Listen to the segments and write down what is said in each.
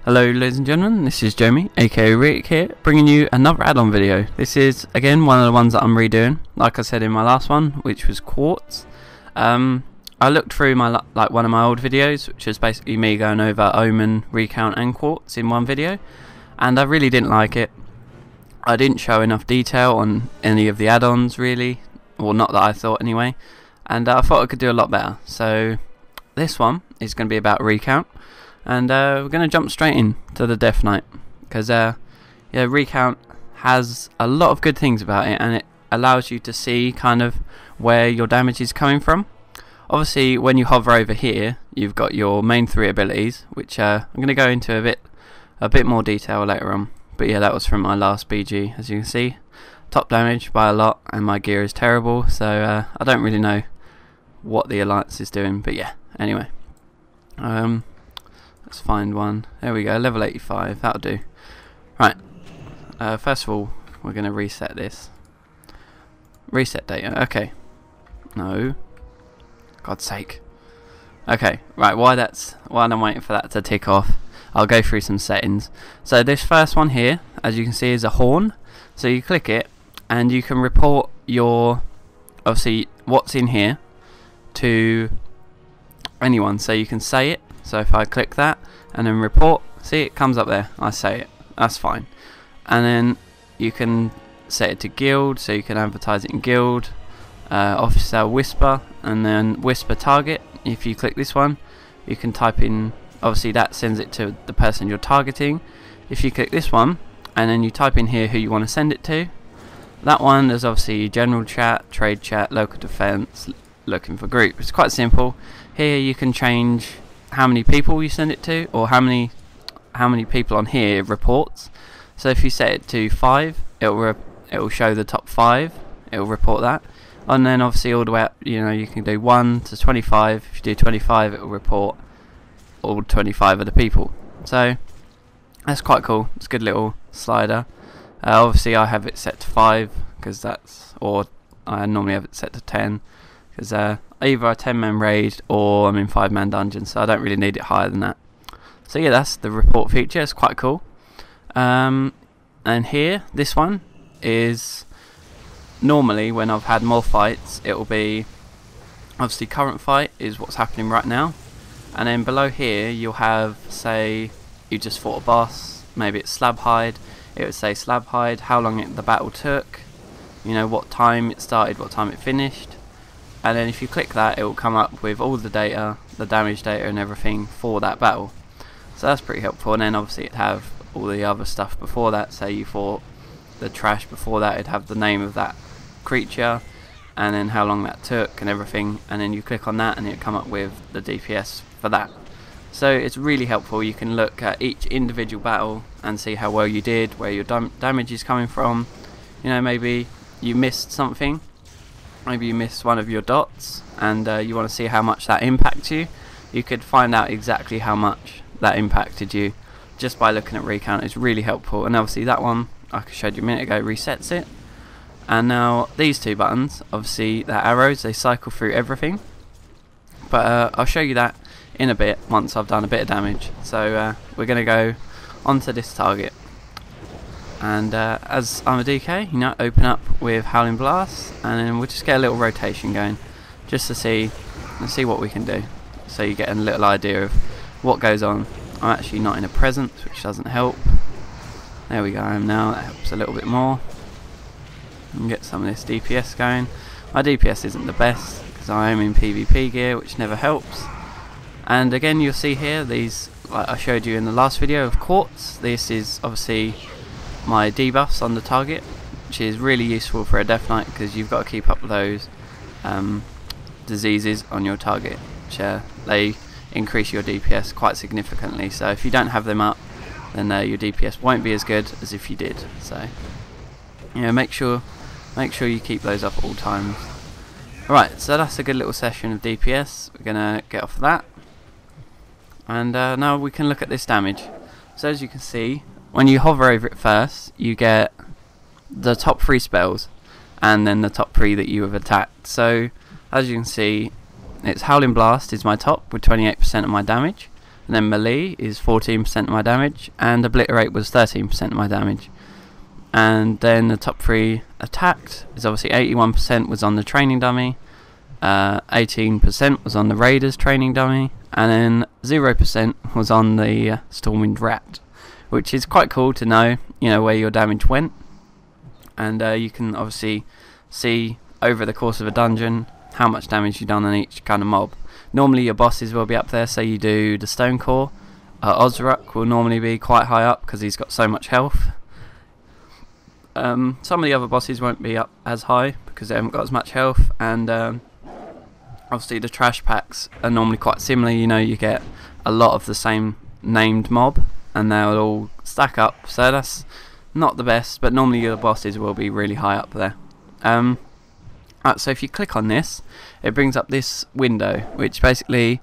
Hello ladies and gentlemen, this is Jeremy, aka Rick here, bringing you another add-on video. This is, again, one of the ones that I'm redoing, like I said in my last one, which was Quartz. I looked through my one of my old videos, which is basically me going over Omen, Recount and Quartz in one video, and I really didn't like it. I didn't show enough detail on any of the add-ons really, or not that I thought anyway, and I thought I could do a lot better. So this one is going to be about Recount. And we're going to jump straight in to the Death Knight, because Recount has a lot of good things about it, and it allows you to see kind of where your damage is coming from. Obviously, when you hover over here, you've got your main three abilities, which I'm going to go into a bit more detail later on. But yeah, that was from my last BG, as you can see. Top damage by a lot, and my gear is terrible, so I don't really know what the Alliance is doing. But yeah, anyway. Let's find one. There we go, level 85, that'll do. Right, first of all, we're going to reset this. Reset data, okay. No. God's sake. Okay, right, while I'm waiting for that to tick off, I'll go through some settings. So this first one here, as you can see, is a horn. So you click it, and you can report your, obviously, what's in here to anyone. So you can say it. So if I click that and then report, see, it comes up there, I say it, that's fine. And then you can set it to guild, so you can advertise it in guild, officer whisper, and then whisper target. If you click this one, you can type in, obviously that sends it to the person you're targeting. If you click this one and then you type in here who you want to send it to, that one is obviously general chat, trade chat, local defense, looking for group. It's quite simple. Here you can change how many people you send it to, or how many people on here it reports. So if you set it to 5, it will show the top 5. It will report that, and then obviously all the way up, you can do 1 to 25. If you do 25, it will report all 25 of the people. So that's quite cool. It's a good little slider. Obviously I have it set to 5 because or I normally have it set to 10 because either a 10-man raid or I'm in 5-man dungeon, so I don't really need it higher than that. So yeah, that's the report feature. It's quite cool. And here, this one is normally when I've had more fights, it will be obviously current fight is what's happening right now, and then below here you'll have, say you just fought a boss, maybe it's slab hide. It would say slab hide, how long the battle took, what time it started, what time it finished. And then if you click that, it will come up with all the data, the damage data and everything for that battle. So that's pretty helpful. And then obviously it'd have all the other stuff before that. Say you fought the trash before that, it'd have the name of that creature and then how long that took and everything. And then you click on that and it'd come up with the DPS for that. So it's really helpful. You can look at each individual battle and see how well you did, where your damage is coming from. Maybe you missed something. Maybe you missed one of your dots and you want to see how much that impacts you. You could find out exactly how much that impacted you just by looking at Recount. It's really helpful. And obviously that one, like I showed you a minute ago, resets it. And now these two buttons, obviously they're arrows, they cycle through everything. But I'll show you that in a bit once I've done a bit of damage. So we're going to go onto this target. And as I'm a DK, open up with Howling Blast, and then we'll just get a little rotation going, just to see what we can do. So you get a little idea of what goes on. I'm actually not in a presence, which doesn't help. There we go, I am now. That helps a little bit more. And get some of this DPS going. My DPS isn't the best because I am in PvP gear, which never helps. And again, you'll see here these, like I showed you in the last video of Quartz. This is obviously my debuffs on the target, which is really useful for a Death Knight because you've got to keep up with those diseases on your target, which they increase your DPS quite significantly. So if you don't have them up, then your DPS won't be as good as if you did. So make sure you keep those up at all times. Alright, so that's a good little session of DPS. We're gonna get off of that, and now we can look at this damage. So as you can see, when you hover over it first, you get the top 3 spells and then the top 3 that you have attacked. So as you can see, it's Howling Blast is my top with 28% of my damage, and then melee is 14% of my damage, and obliterate was 13% of my damage. And then the top 3 attacked is obviously 81% was on the training dummy, 18% was on the raiders training dummy, and then 0% was on the Stormwind rat, which is quite cool to know, you know, where your damage went. And you can obviously see over the course of a dungeon how much damage you've done on each kind of mob. Normally your bosses will be up there, so you do the stone core. Ozaruk will normally be quite high up because he's got so much health. Some of the other bosses won't be up as high because they haven't got as much health, and obviously the trash packs are normally quite similar. You know, you get a lot of the same named mob and they'll all stack up, so that's not the best, but normally your bosses will be really high up there. So if you click on this, it brings up this window which basically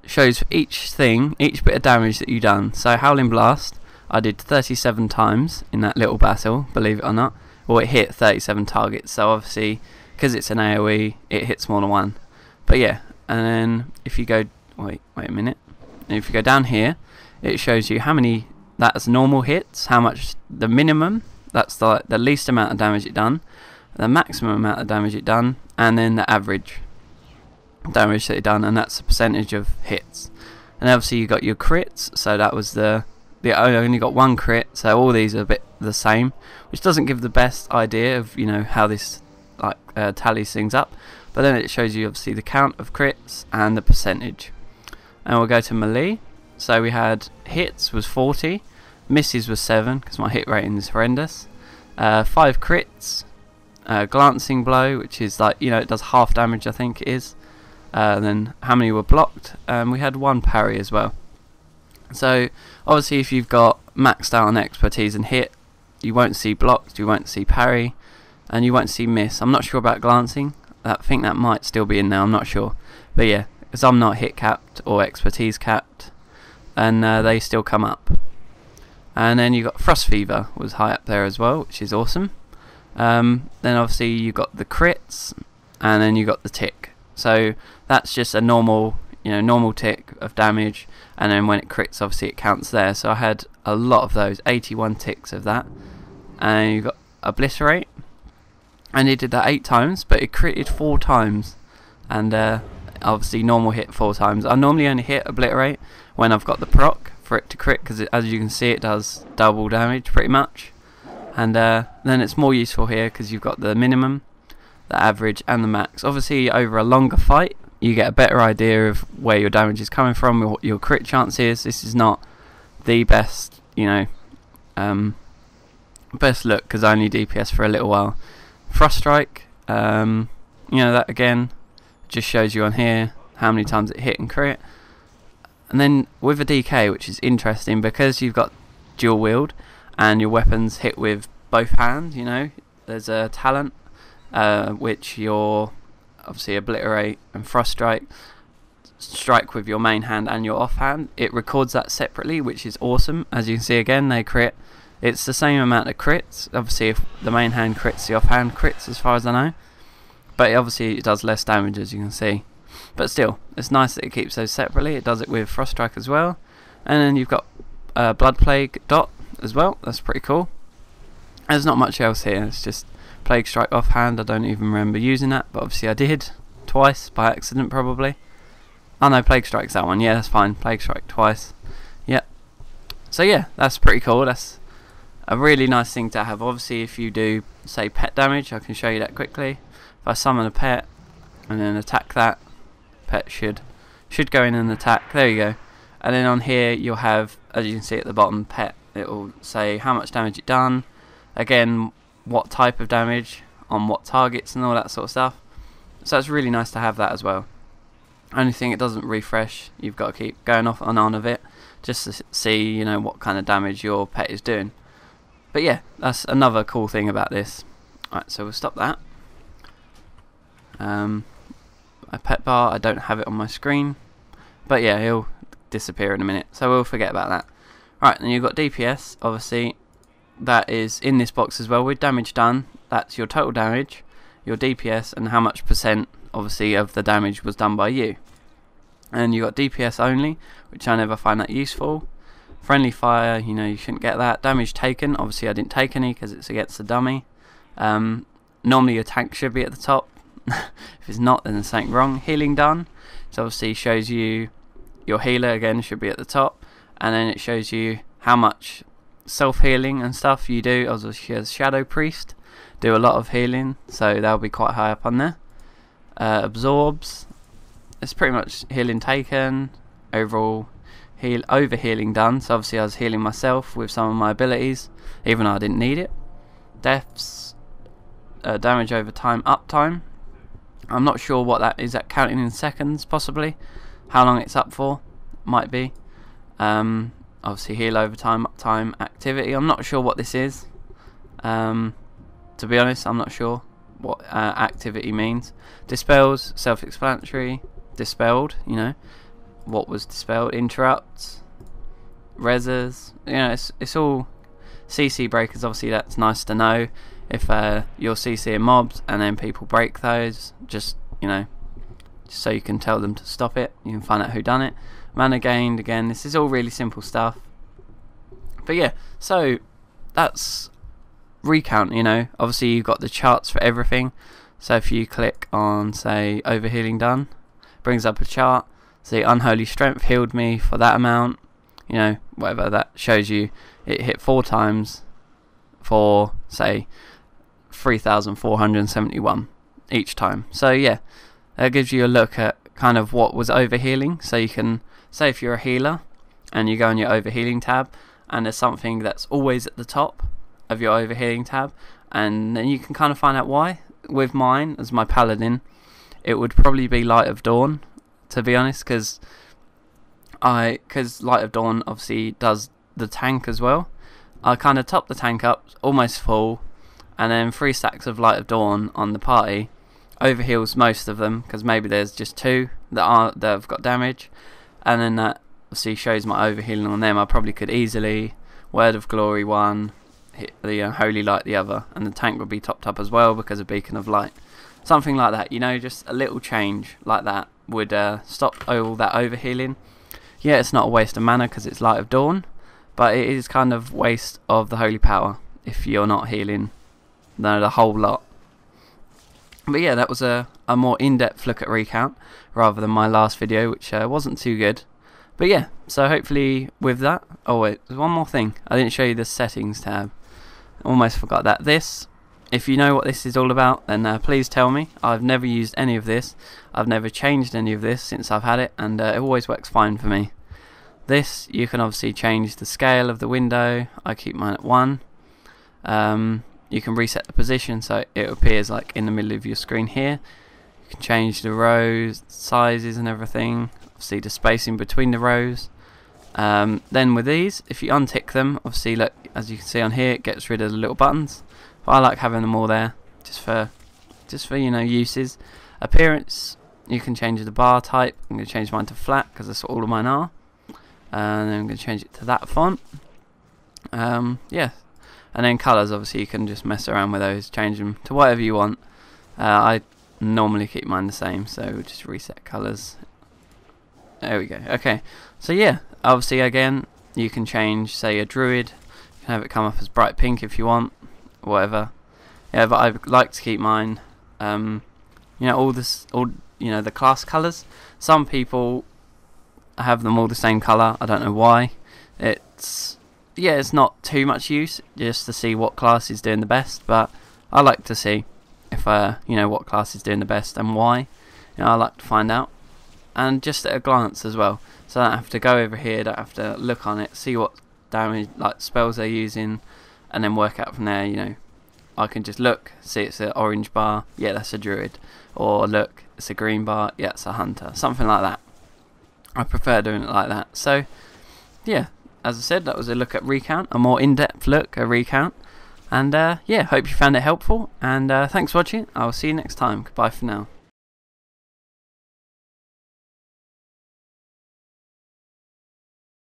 shows each thing, each bit of damage that you've done. So Howling Blast I did 37 times in that little battle, believe it or not. Or it hit 37 targets, so obviously because it's an AoE it hits more than one. But yeah, and then if you go, wait a minute, and if you go down here, it shows you how many that's normal hits, how much the minimum, that's the least amount of damage it done, the maximum amount of damage it done, and then the average damage that it done, and that's the percentage of hits. And obviously you got your crits, so that was I only got one crit, so all these are a bit the same, which doesn't give the best idea of, you know, how this tallies things up. But then it shows you obviously the count of crits and the percentage. And we'll go to melee. So we had hits was 40, misses was 7 because my hit rating is horrendous. 5 crits, glancing blow, which is like, you know, it does half damage, I think it is. Then how many were blocked? We had 1 parry as well. So obviously if you've got maxed out on expertise and hit, you won't see blocked, you won't see parry, and you won't see miss. I'm not sure about glancing. I think that might still be in there, I'm not sure. But yeah, because I'm not hit capped or expertise capped, and they still come up. And then you got Frost Fever was high up there as well, which is awesome. Then obviously you got the crits, and then you got the tick. So that's just a normal, you know, normal tick of damage, and then when it crits obviously it counts there. So I had a lot of those, 81 ticks of that. And you got obliterate, and it did that 8 times, but it critted 4 times, and obviously normal hit 4 times. I normally only hit obliterate when I've got the proc for it to crit, because as you can see it does double damage pretty much. And then it's more useful here because you've got the minimum, the average and the max. Obviously over a longer fight you get a better idea of where your damage is coming from, what your crit chance is. This is not the best, you know, best look because I only DPS for a little while. Frost Strike, you know, that again just shows you on here how many times it hit and crit. And then with a DK, which is interesting because you've got dual wield and your weapons hit with both hands, you know, there's a talent which your obviously obliterate and Frost strike with your main hand and your offhand. It records that separately, which is awesome. As you can see again, they crit. It's the same amount of crits. Obviously if the main hand crits, the offhand crits as far as I know, but obviously it does less damage, as you can see. But still, it's nice that it keeps those separately. It does it with Frost Strike as well. And then you've got Blood Plague dot as well. That's pretty cool. There's not much else here. It's just Plague Strike offhand. I don't even remember using that, but obviously I did twice by accident probably. Oh no, Plague Strike's that one. Yeah, that's fine. Plague Strike twice. Yep. So yeah, that's pretty cool. That's a really nice thing to have. Obviously if you do say pet damage, I can show you that quickly. If I summon a pet and then attack that, pet should go in and attack. There you go. And then on here you'll have, as you can see at the bottom, pet. It will say how much damage it done, again what type of damage on what targets and all that sort of stuff. So it's really nice to have that as well. Only thing, it doesn't refresh. You've got to keep going off and on of it just to see, you know, what kind of damage your pet is doing. But yeah, that's another cool thing about this. Alright, so we'll stop that. A pet bar, I don't have it on my screen, but yeah, he'll disappear in a minute, so we'll forget about that. Right, then you've got DPS, obviously, that is in this box as well with damage done. That's your total damage, your DPS, and how much percent, obviously, of the damage was done by you. And you got DPS only, which I never find that useful. Friendly fire, you know, you shouldn't get that. Damage taken, obviously I didn't take any because it's against the dummy. Normally your tank should be at the top. If it's not, then there's something wrong. Healing done, so obviously shows you your healer again should be at the top, and then it shows you how much self-healing and stuff you do. Obviously as Shadow Priest, do a lot of healing, so that'll be quite high up on there. Absorbs, it's pretty much healing taken, overall over healing done, so obviously I was healing myself with some of my abilities, even though I didn't need it. Deaths, damage over time, uptime, I'm not sure what that is, that counting in seconds possibly, how long it's up for, might be. Obviously heal over time, uptime, activity, I'm not sure what this is, to be honest I'm not sure what activity means. Dispels, self-explanatory. Dispelled, you know what was dispelled. Interrupts, reses, you know, it's all CC breakers. Obviously that's nice to know if you're CCing mobs and then people break those, just, you know, just so you can tell them to stop it. You can find out who done it. Mana gained, again, this is all really simple stuff. But yeah, so that's Recount, you know. Obviously you've got the charts for everything, so if you click on, say, overhealing done, brings up a chart. See, unholy strength healed me for that amount, you know, whatever, that shows you it hit 4 times for, say, 3,471 each time. So yeah, that gives you a look at kind of what was overhealing. So you can say if you're a healer and you go on your overhealing tab and there's something that's always at the top of your overhealing tab, and then you can kind of find out why. With mine, as my paladin, it would probably be Light of Dawn, to be honest, because Light of Dawn obviously does the tank as well. I kind of top the tank up almost full, and then 3 stacks of Light of Dawn on the party overheals most of them, because maybe there's just 2 that have got damage, and then that obviously shows my overhealing on them. I probably could easily Word of Glory one, hit the Holy Light the other, and the tank would be topped up as well because of Beacon of Light. Something like that, you know, just a little change like that would stop all that overhealing. Yeah, it's not a waste of mana because it's Light of Dawn, but it is kind of waste of the Holy Power if you're not healing the whole lot. But yeah, that was a more in-depth look at Recount rather than my last video, which wasn't too good. But yeah, so hopefully with that... Oh wait, there's one more thing. I didn't show you the settings tab. Almost forgot that. This, if you know what this is all about, then please tell me. I've never used any of this. I've never changed any of this since I've had it, and it always works fine for me. This, you can obviously change the scale of the window. I keep mine at 1. You can reset the position so it appears like in the middle of your screen here. You can change the rows, sizes and everything. Obviously the spacing between the rows. Then with these, if you untick them, obviously look, as you can see on here, it gets rid of the little buttons. But I like having them all there, just for you know, uses. Appearance, you can change the bar type. I'm going to change mine to flat because that's what all of mine are. And then I'm going to change it to that font. Yeah. And then colours, obviously you can just mess around with those, change them to whatever you want. I normally keep mine the same, so we'll just reset colours. There we go. Okay, so yeah, obviously again you can change, say, a druid. You can have it come up as bright pink if you want, whatever. Yeah, but I like to keep mine, you know, the class colours. Some people have them all the same colour. I don't know why. Yeah, it's not too much use, just to see what class is doing the best, but I like to see if you know, what class is doing the best and why. You know, I like to find out, and just at a glance as well, so I don't have to go over here, don't have to look on it, see what damage, like spells they're using, and then work out from there. You know, I can just look, see it's an orange bar, yeah, that's a druid, or look, it's a green bar, yeah, it's a hunter, something like that. I prefer doing it like that. So yeah, as I said, that was a look at Recount, a more in-depth look at Recount. And yeah, hope you found it helpful. And thanks for watching. I will see you next time. Goodbye for now.